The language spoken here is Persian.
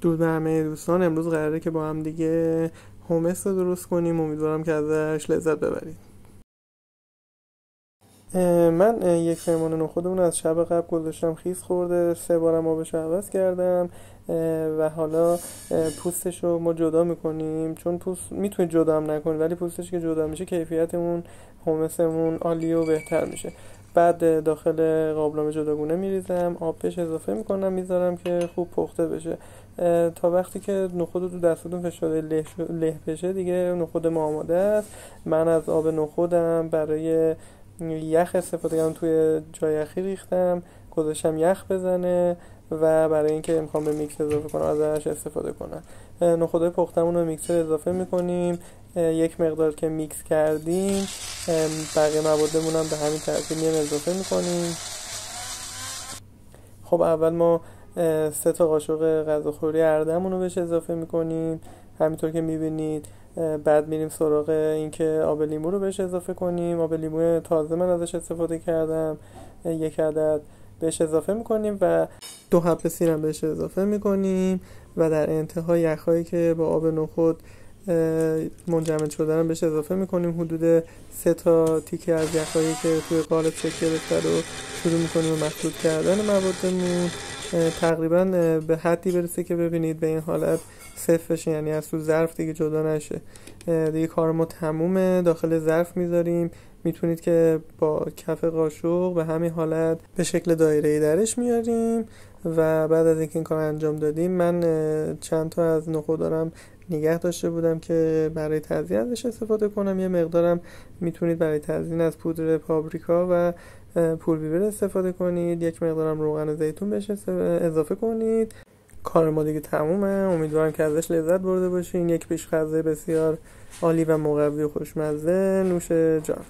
درود به همه دوستان. امروز قراره که با هم دیگه همس رو درست کنیم. امیدوارم که ازش لذت ببرید. من یک پیمانه نخودمون از شب قبل گذاشتم خیس خورده، 3 بارم آبش رو عوض کردم و حالا پوستش رو ما جدا میکنیم، چون پوست میتونید جدا هم نکنید ولی پوستش که جدا میشه کیفیتمون همسمون عالی و بهتر میشه. بعد داخل قابلمه جداگونه میریزم، آب بهش اضافه میکنم، میذارم که خوب پخته بشه تا وقتی که نخود رو تو دستتون فشرده له بشه دیگه نخود ما آماده است. من از آب نخودم برای یخ استفاده کردم، توی جای یخی ریختم گذاشتم یخ بزنه و برای اینکه میخوام به میکس اضافه کنم ازش استفاده کنم. نخودهای پختمون رو میکسر اضافه میکنیم، یک مقدار که میکس کردیم بقیه موادمون هم به همین ترتیب اضافه میکنیم. خب اول ما 3 تا قاشق غذاخوری اردمون رو بهش اضافه میکنیم همینطور که میبینید. بعد میریم سراغ اینکه آب لیمو رو بهش اضافه کنیم. آب لیمو تازه من ازش استفاده کردم، 1 عدد بهش اضافه میکنیم و 2 حب سیر هم بهش اضافه میکنیم و در انتها یخهایی که با آب نخود منجمد شده رو بهش اضافه میکنیم. حدود 3 تا تیکه از یخهایی که توی قالب شکل گرفته رو شروع میکنیم به مخلوط کردن موادمون، تقریبا به حدی برسه که ببینید به این حالت صفر بشه، یعنی از تو ظرف دیگه جدا نشه. دیگه کار ما تمومه، داخل ظرف میذاریم. میتونید که با کف قاشق به همین حالت به شکل دایره‌ای درش میاریم و بعد از اینکه این کار انجام دادیم من چند تا از نخودارم نگه داشته بودم که برای تزیین ازش استفاده کنم. یه مقدارم میتونید برای تزیین از پودر پاپریکا و پول بیبر استفاده کنید، 1 مقدارم روغن زیتون بهش اضافه کنید. کار ما دیگه تمومه. امیدوارم که ازش لذت برده باشین. یک پیش غذای بسیار عالی و مقوی و خوشمزه. نوش جان.